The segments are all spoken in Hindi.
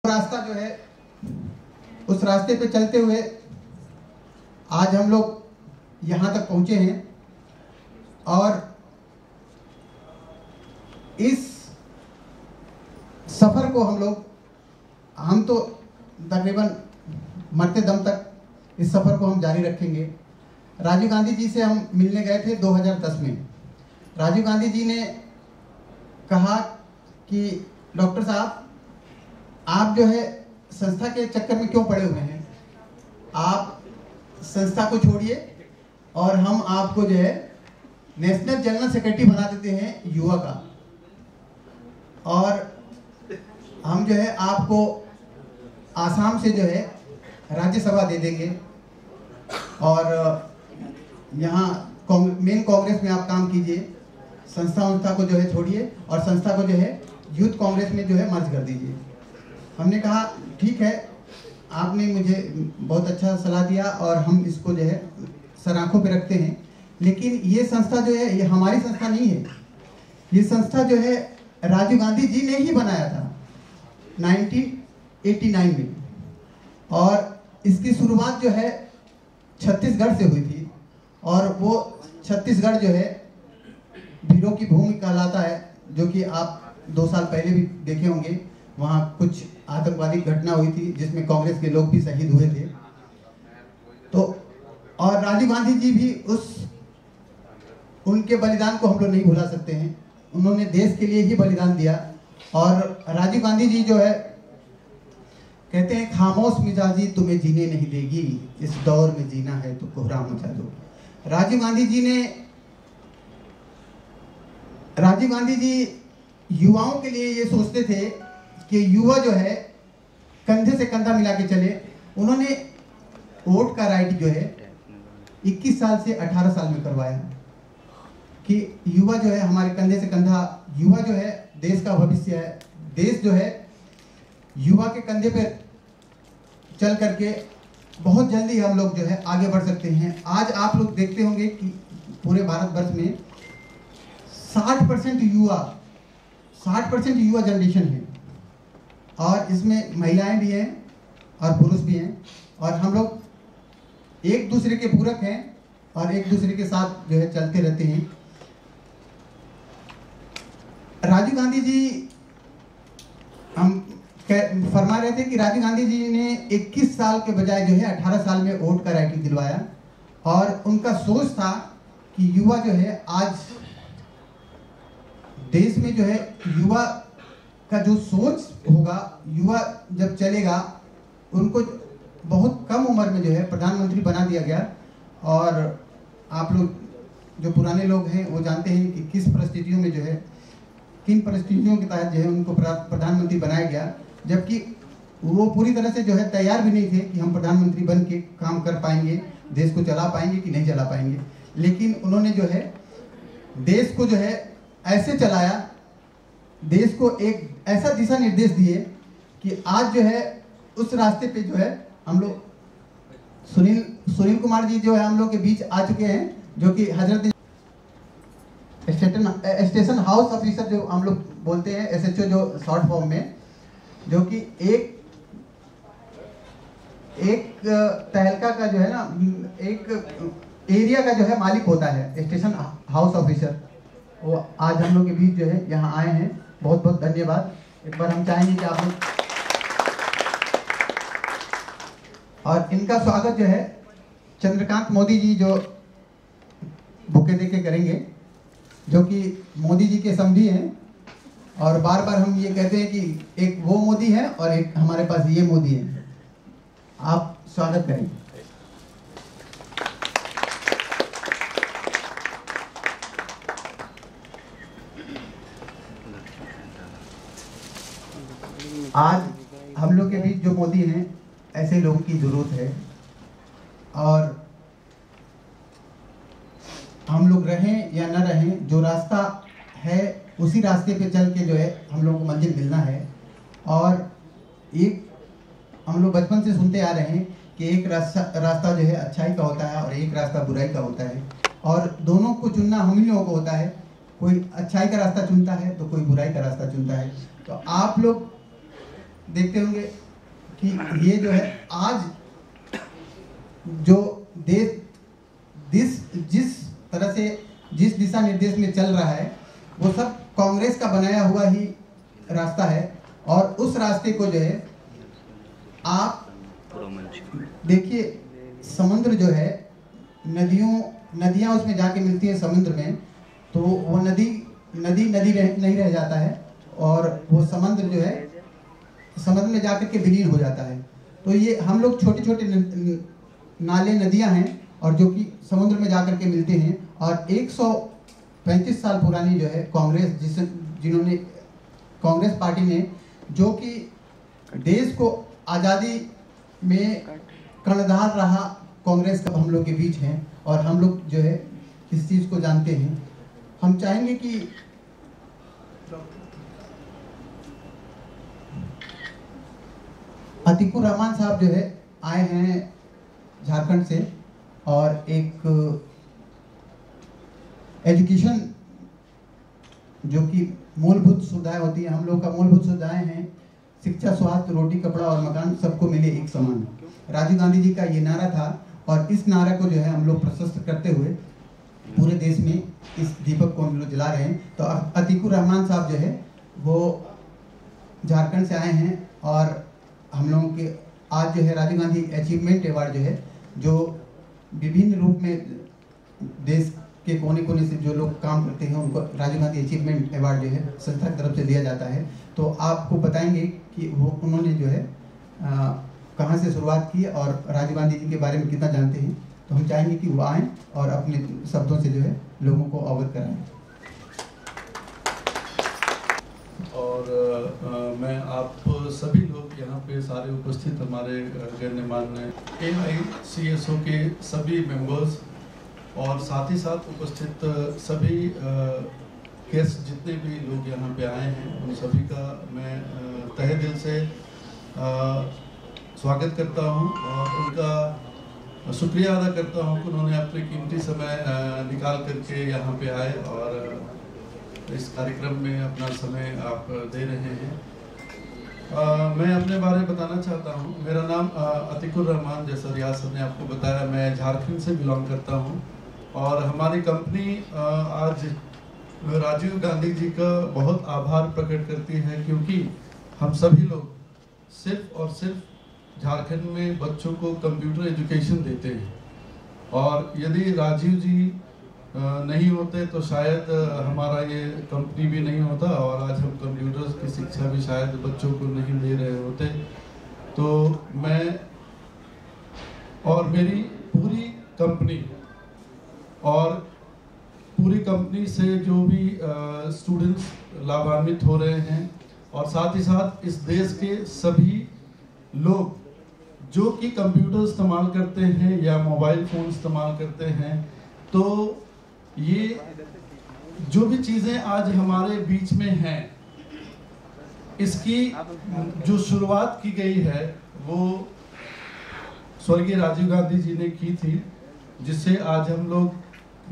रास्ता जो है उस रास्ते पे चलते हुए आज हम लोग यहाँ तक पहुँचे हैं और इस सफ़र को हम तो तकरीबन मरते दम तक इस सफ़र को हम जारी रखेंगे। राजीव गांधी जी से हम मिलने गए थे 2010 में। राजीव गांधी जी ने कहा कि डॉक्टर साहब, आप जो है संस्था के चक्कर में क्यों पड़े हुए हैं, आप संस्था को छोड़िए और हम आपको जो है नेशनल जनरल सेक्रेटरी बना देते हैं युवा का, और हम जो है आपको आसाम से जो है राज्यसभा दे देंगे और यहाँ मेन कांग्रेस में आप काम कीजिए, संस्था को जो है छोड़िए और संस्था को जो है यूथ कांग्रेस में जो है मर्ज कर दीजिए। हमने कहा ठीक है, आपने मुझे बहुत अच्छा सलाह दिया और हम इसको जो है सर आंखों पे रखते हैं, लेकिन ये संस्था जो है ये हमारी संस्था नहीं है। ये संस्था जो है राजीव गांधी जी ने ही बनाया था 1989 में, और इसकी शुरुआत जो है छत्तीसगढ़ से हुई थी और वो छत्तीसगढ़ जो है वीरों की भूमि कहलाता है, जो कि आप 2 साल पहले भी देखे होंगे। वहाँ कुछ आतंकवादी घटना हुई थी जिसमें कांग्रेस के लोग भी शहीद हुए थे। तो और राजीव गांधी जी भी उनके बलिदान को हम लोग नहीं भुला सकते हैं। उन्होंने देश के लिए ही बलिदान दिया। और राजीव गांधी जी जो है कहते हैं, खामोश मिजाजी तुम्हें जीने नहीं देगी, इस दौर में जीना है तो कोहराम मचा दो। राजीव गांधी जी युवाओं के लिए ये सोचते थे कि युवा जो है कंधे से कंधा मिला के चले। उन्होंने वोट का राइट जो है 21 साल से 18 साल में करवाया कि युवा जो है हमारे कंधे से कंधा, युवा जो है देश का भविष्य है। देश जो है युवा के कंधे पे चल करके बहुत जल्दी हम लोग जो है आगे बढ़ सकते हैं। आज आप लोग देखते होंगे कि पूरे भारतवर्ष में 60% युवा जनरेशन है, और इसमें महिलाएं भी हैं और पुरुष भी हैं, और हम लोग एक दूसरे के पूरक हैं और एक दूसरे के साथ जो है चलते रहते हैं। राजीव गांधी जी, हम फरमा रहे थे कि राजीव गांधी जी ने 21 साल के बजाय जो है 18 साल में वोट का राइट दिलवाया, और उनका सोच था कि युवा जो है आज देश में जो है युवा का जो सोच होगा, युवा जब चलेगा, उनको बहुत कम उम्र में जो है प्रधानमंत्री बना दिया गया। और आप लोग जो पुराने लोग हैं वो जानते हैं कि किस परिस्थितियों में जो है, किन परिस्थितियों के तहत जो है उनको प्रधानमंत्री बनाया गया, जबकि वो पूरी तरह से जो है तैयार भी नहीं थे कि हम प्रधानमंत्री बन के काम कर पाएंगे, देश को चला पाएंगे कि नहीं चला पाएंगे। लेकिन उन्होंने जो है देश को जो है ऐसे चलाया, देश को एक ऐसा दिशा निर्देश दिए कि आज जो है उस रास्ते पे जो है हम लोग, सुनील कुमार जी जो है हम लोग के बीच आ चुके हैं, जो कि हजरत स्टेशन हाउस ऑफिसर जो हम लोग बोलते हैं, SHO जो शॉर्ट फॉर्म में, जो कि एक तहलका का जो है ना, एक एरिया का जो है मालिक होता है स्टेशन हाउस ऑफिसर, वो आज हम लोग के बीच जो है यहाँ आए हैं। बहुत बहुत धन्यवाद। एक बार हम चाहेंगे कि आप लोग, और इनका स्वागत जो है चंद्रकांत मोदी जी जो बुके दे के करेंगे, जो कि मोदी जी के समधी हैं। और बार बार हम ये कहते हैं कि एक वो मोदी है और एक हमारे पास ये मोदी है। आप स्वागत करेंगे। आज हम लोग के बीच जो मोदी हैं, ऐसे लोगों की जरूरत है, और हम लोग रहें या न रहें, जो रास्ता है उसी रास्ते पे चल के जो है हम लोगों को मंजिल मिलना है। और एक हम लोग बचपन से सुनते आ रहे हैं कि एक रास्ता जो है अच्छाई का होता है और एक रास्ता बुराई का होता है, और दोनों को चुनना हम ही लोगों को होता है। कोई अच्छाई का रास्ता चुनता है तो कोई बुराई का रास्ता चुनता है। तो आप लोग देखते होंगे कि ये जो है आज जो देश जिस तरह से जिस दिशा निर्देश में चल रहा है वो सब कांग्रेस का बनाया हुआ ही रास्ता है। और उस रास्ते को जो है आप देखिए, समुद्र जो है नदियाँ उसमें जाके मिलती है समुद्र में, तो वो नदी नहीं रह जाता है और वो समुद्र जो है समुद्र में जाकर के विलीन हो जाता है। तो ये हम लोग छोटे छोटे नाले नदियां हैं और जो कि समुद्र में जाकर के मिलते हैं। और 135 साल पुरानी जो है कांग्रेस जिन्होंने कांग्रेस पार्टी ने जो कि देश को आज़ादी में कर्णधार रहा, कांग्रेस का हम लोग के बीच है और हम लोग जो है इस चीज़ को जानते हैं। हम चाहेंगे कि अतीकुर रहमान साहब जो है आए हैं झारखंड से और एक एजुकेशन जो कि मूलभूत सुविधाएं होती है, हम लोग का मूलभूत सुविधाएं हैं शिक्षा, स्वास्थ्य, रोटी, कपड़ा और मकान, सबको मिले एक समान। राजीव गांधी जी का ये नारा था और इस नारा को जो है हम लोग प्रशस्त करते हुए पूरे देश में इस दीपक को हम लोग जला रहे हैं। तो अतीकुर रहमान साहब जो है वो झारखंड से आए हैं और हम लोगों के आज जो है राजीव गांधी अचीवमेंट अवार्ड जो है, जो विभिन्न रूप में देश के कोने कोने से जो लोग काम करते हैं उनको राजीव गांधी अचीवमेंट अवार्ड जो है संस्था की तरफ से दिया जाता है। तो आपको बताएंगे कि वो उन्होंने जो है कहाँ से शुरुआत की और राजीव गांधी जी के बारे में कितना जानते हैं। तो हम चाहेंगे कि वो आएँ और अपने शब्दों से जो है लोगों को अवगत कराएं। और मैं आप सभी लोग यहाँ पे सारे उपस्थित हमारे गणमान्य AICSO के सभी मेंबर्स और साथ ही साथ उपस्थित सभी गेस्ट जितने भी लोग यहाँ पे आए हैं उन सभी का मैं तहे दिल से स्वागत करता हूँ और उनका शुक्रिया अदा करता हूँ कि उन्होंने अपने कीमती समय निकाल करके यहाँ पे आए और इस कार्यक्रम में अपना समय आप दे रहे हैं। मैं अपने बारे में बताना चाहता हूँ। मेरा नाम अतीकुर रहमान, जैसा रियाज सर ने आपको बताया, मैं झारखंड से बिलोंग करता हूँ और हमारी कंपनी आज राजीव गांधी जी का बहुत आभार प्रकट करती है क्योंकि हम सभी लोग सिर्फ और सिर्फ झारखंड में बच्चों को कंप्यूटर एजुकेशन देते हैं और यदि राजीव जी नहीं होते तो शायद हमारा ये कंपनी भी नहीं होता और आज हम कंप्यूटर्स की शिक्षा भी शायद बच्चों को नहीं दे रहे होते। तो मैं और मेरी पूरी कंपनी से जो भी स्टूडेंट्स लाभान्वित हो रहे हैं और साथ ही साथ इस देश के सभी लोग जो कि कंप्यूटर इस्तेमाल करते हैं या मोबाइल फ़ोन इस्तेमाल करते हैं, तो ये जो भी चीज़ें आज हमारे बीच में हैं, इसकी जो शुरुआत की गई है वो स्वर्गीय राजीव गांधी जी ने की थी, जिससे आज हम लोग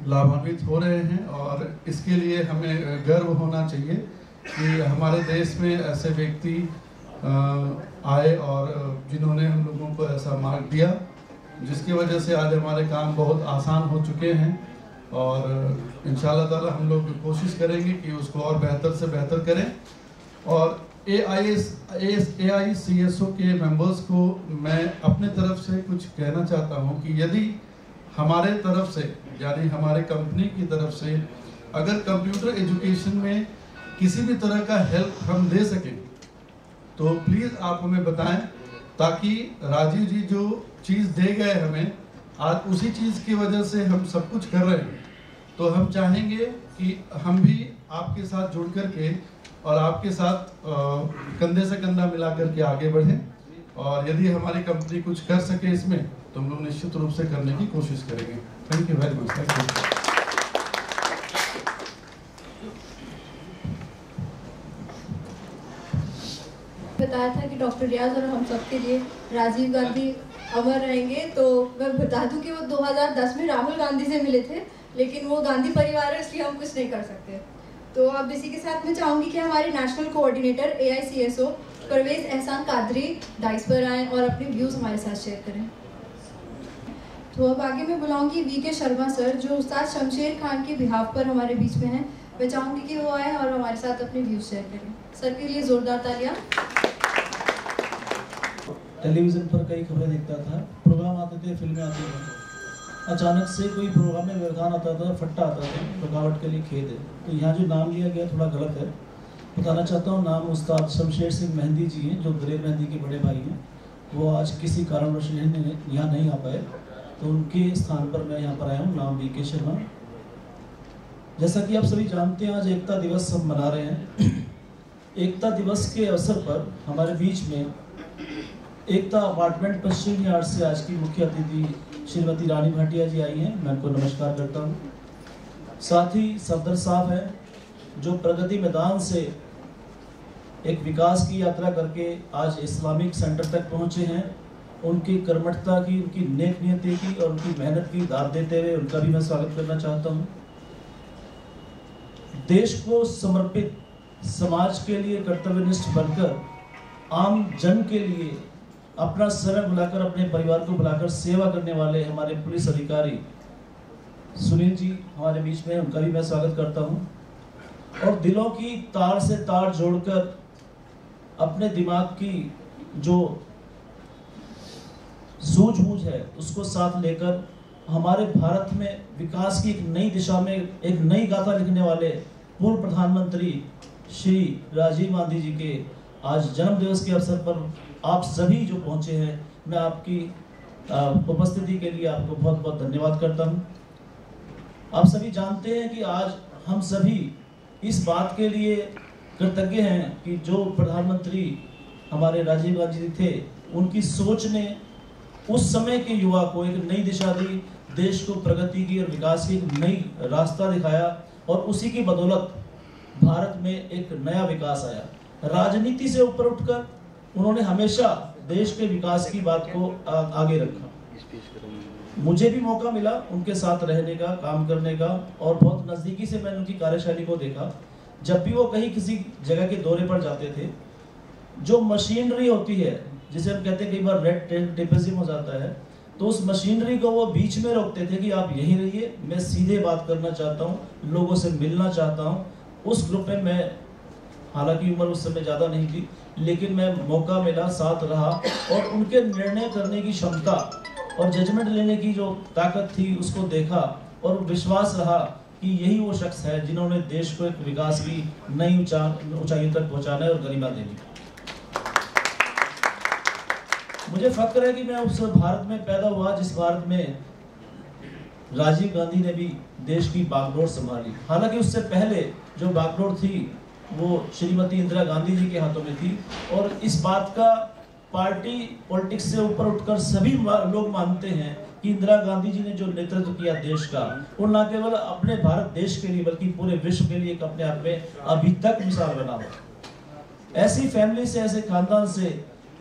लाभान्वित हो रहे हैं और इसके लिए हमें गर्व होना चाहिए कि हमारे देश में ऐसे व्यक्ति आए और जिन्होंने हम लोगों को ऐसा मार्ग दिया, जिसकी वजह से आज हमारे काम बहुत आसान हो चुके हैं और इंशाल्लाह ताला हम लोग कोशिश करेंगे कि उसको और बेहतर से बेहतर करें। और AICSO के मेंबर्स को मैं अपने तरफ से कुछ कहना चाहता हूं कि यदि हमारे तरफ से यानी हमारे कंपनी की तरफ से अगर कंप्यूटर एजुकेशन में किसी भी तरह का हेल्प हम दे सकें तो प्लीज़ आप हमें बताएं, ताकि राजीव जी जो चीज़ दे गए हमें आज उसी चीज़ की वजह से हम सब कुछ कर रहे हैं। तो हम चाहेंगे कि हम भी आपके साथ जुड़ कर के और आपके साथ कंधे से कंधा मिला करके आगे बढ़ें और यदि हमारी कंपनी कुछ कर सके इसमें तो हम लोग निश्चित रूप से करने की कोशिश करेंगे। Thank you very much. Thank you. बताया था कि डॉक्टर रियाज और हम सबके लिए राजीव गांधी अमर रहेंगे। तो मैं बता दूं कि वो 2010 में राहुल गांधी से मिले थे, लेकिन वो गांधी परिवार है इसलिए हम कुछ नहीं कर सकते। तो अब इसी के साथ मैं चाहूँगी कि हमारे नेशनल कोऑर्डिनेटर AICSO परवेज एहसान कादरी डाइस पर आएँ और अपने व्यूज़ हमारे साथ शेयर करें। तो अब आगे मैं बुलाऊंगी वीके शर्मा सर, जो उस्ताद शमशेर खान के बिहाफ पर हमारे बीच में हैं। मैं चाहूँगी कि वो आए और हमारे साथ अपने व्यूज़ शेयर करें। सर के लिए ज़ोरदार तालियां। टेलीविज़न पर कई खबरें देखता था, प्रोग्राम आते थे, फिल्में आती थी, अचानक से कोई प्रोग्राम में व्यवधान आता था, फट्टा आता था, रुकावट के लिए खेद है। तो यहाँ जो नाम लिया गया थोड़ा गलत है। बताना चाहता हूँ, नाम उस्ताद शमशेर सिंह मेहंदी जी हैं, जो दलेर मेहंदी के बड़े भाई हैं। वो आज किसी कारणवश यहाँ नहीं आ पाए, तो उनके स्थान पर मैं यहाँ पर आया हूँ। नाम वीके शर्मा। जैसा कि आप सभी जानते हैं, आज एकता दिवस हम मना रहे हैं। एकता दिवस के अवसर पर हमारे बीच में एकता अपार्टमेंट पश्चिम यार्ड से आज की मुख्य अतिथि श्रीमती रानी भाटिया जी आई हैं। मैं उनको नमस्कार करता हूँ। साथ ही सफदर साहब हैं, जो प्रगति मैदान से एक विकास की यात्रा करके आज इस्लामिक सेंटर तक पहुँचे हैं। उनकी कर्मठता की, उनकी नेक नियति की और उनकी मेहनत की दाद देते हुए उनका भी मैं स्वागत करना चाहता हूँ। देश को समर्पित, समाज के लिए कर्तव्यनिष्ठ बनकर, आम जन के लिए अपना समय बुलाकर, अपने परिवार को बुलाकर सेवा करने वाले हमारे पुलिस अधिकारी सुनील जी हमारे बीच में, उनका भी मैं स्वागत करता हूँ। और दिलों की तार से तार जोड़कर अपने दिमाग की जो सूझबूझ है उसको साथ लेकर हमारे भारत में विकास की एक नई दिशा में एक नई गाथा लिखने वाले पूर्व प्रधानमंत्री श्री राजीव गांधी जी के आज जन्म दिवस के अवसर पर आप सभी जो पहुंचे हैं, मैं आपकी उपस्थिति के लिए आपको बहुत बहुत धन्यवाद करता हूं। आप सभी जानते हैं कि आज हम सभी इस बात के लिए कृतज्ञ हैं कि जो प्रधानमंत्री हमारे राजीव गांधी जी थे, उनकी सोच ने उस समय के युवा को एक नई दिशा दी, देश को प्रगति की और विकास की एक नई रास्ता दिखाया, और उसी की बदौलत भारत में एक नया विकास आया। राजनीति से ऊपर उठकर उन्होंने हमेशा देश के विकास की बात को आगे रखा। मुझे भी मौका मिला उनके साथ रहने का, काम करने का, और बहुत नज़दीकी से मैंने उनकी कार्यशैली को देखा। जब भी वो कहीं किसी जगह के दौरे पर जाते थे, जो मशीनरी होती है, जिसे हम कहते हैं कई बार रेड टेपिज्म हो जाता है, तो उस मशीनरी को वो बीच में रोकते थे कि आप यहीं रहिए, मैं सीधे बात करना चाहता हूँ, लोगों से मिलना चाहता हूँ। उस ग्रुप में मैं, हालांकि उम्र उस समय ज़्यादा नहीं थी, लेकिन मैं मौका मिला, साथ रहा, और उनके निर्णय करने की क्षमता और जजमेंट लेने की जो ताकत थी उसको देखा, और विश्वास रहा कि यही वो शख्स है जिन्होंने देश को एक विकास की नई ऊंचाइयों तक पहुंचाना है और गरिमा देनी। मुझे फक्र है कि मैं उस भारत में पैदा हुआ जिस भारत में राजीव गांधी ने भी देश की बागडोर संभाली। हालांकि उससे पहले जो बागडोर थी वो श्रीमती इंदिरा गांधी जी के हाथों में थी, और इस बात का पार्टी पॉलिटिक्स से ऊपर उठकर सभी लोग मानते हैं कि इंदिरा गांधी जी ने जो नेतृत्व किया देश का, वो न केवल अपने भारत देश के लिए बल्कि पूरे विश्व के लिए एक अपने आप में अभी तक मिसाल बना हुआ। ऐसी फैमिली से, ऐसे खानदान से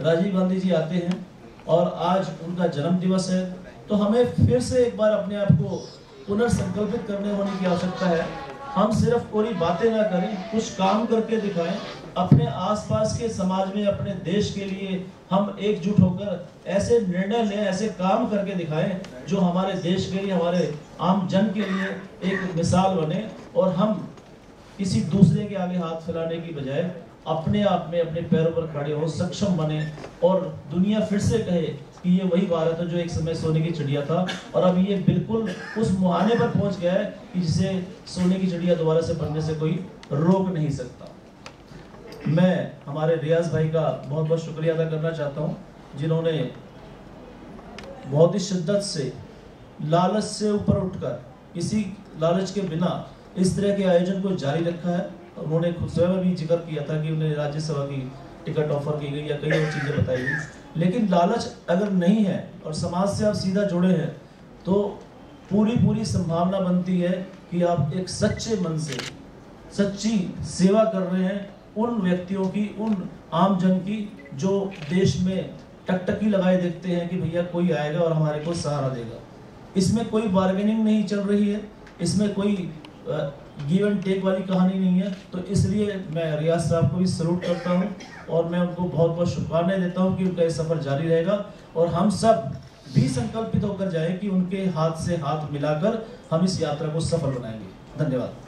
राजीव गांधी जी आते हैं, और आज उनका जन्म दिवस है, तो हमें फिर से एक बार अपने आप को पुनर्संकल्पित करने होने की आवश्यकता है। हम सिर्फ पूरी बातें ना करें, कुछ काम करके दिखाएं। अपने आसपास के समाज में, अपने देश के लिए हम एकजुट होकर ऐसे निर्णय लें, ऐसे काम करके दिखाएं जो हमारे देश के लिए, हमारे आम जन के लिए एक मिसाल बने, और हम किसी दूसरे के आगे हाथ फैलाने की बजाय अपने आप में अपने पैरों पर खड़े हो, सक्षम बने, और दुनिया फिर से कहे कि ये वही भारत है जो एक समय सोने की चिड़िया था, और अब ये बिल्कुल उस मुहाने पर पहुंच गया है कि जिसे सोने की चिड़िया दोबारा से बनने से कोई रोक नहीं सकता। मैं हमारे रियाज भाई का बहुत बहुत शुक्रिया अदा करना चाहता हूँ, जिन्होंने बहुत ही शिद्दत से, लालच से ऊपर उठकर, किसी लालच के बिना इस तरह के आयोजन को जारी रखा है। उन्होंने खुद स्वयं भी जिक्र किया था कि उन्हें राज्यसभा की टिकट ऑफर की गई या कई और चीज़ें बताई गई, लेकिन लालच अगर नहीं है और समाज से आप सीधा जुड़े हैं, तो पूरी संभावना बनती है कि आप एक सच्चे मन से सच्ची सेवा कर रहे हैं उन व्यक्तियों की, उन आम जन की, जो देश में टकटकी लगाए देखते हैं कि भैया कोई आएगा और हमारे को सहारा देगा। इसमें कोई बार्गेनिंग नहीं चल रही है, इसमें कोई गिव एंड टेक वाली कहानी नहीं है। तो इसलिए मैं रियाज साहब को भी सलूट करता हूँ और मैं उनको बहुत बहुत शुभकामनाएं देता हूँ कि उनका ये सफ़र जारी रहेगा और हम सब भी संकल्पित होकर जाए कि उनके हाथ से हाथ मिलाकर हम इस यात्रा को सफल बनाएंगे। धन्यवाद।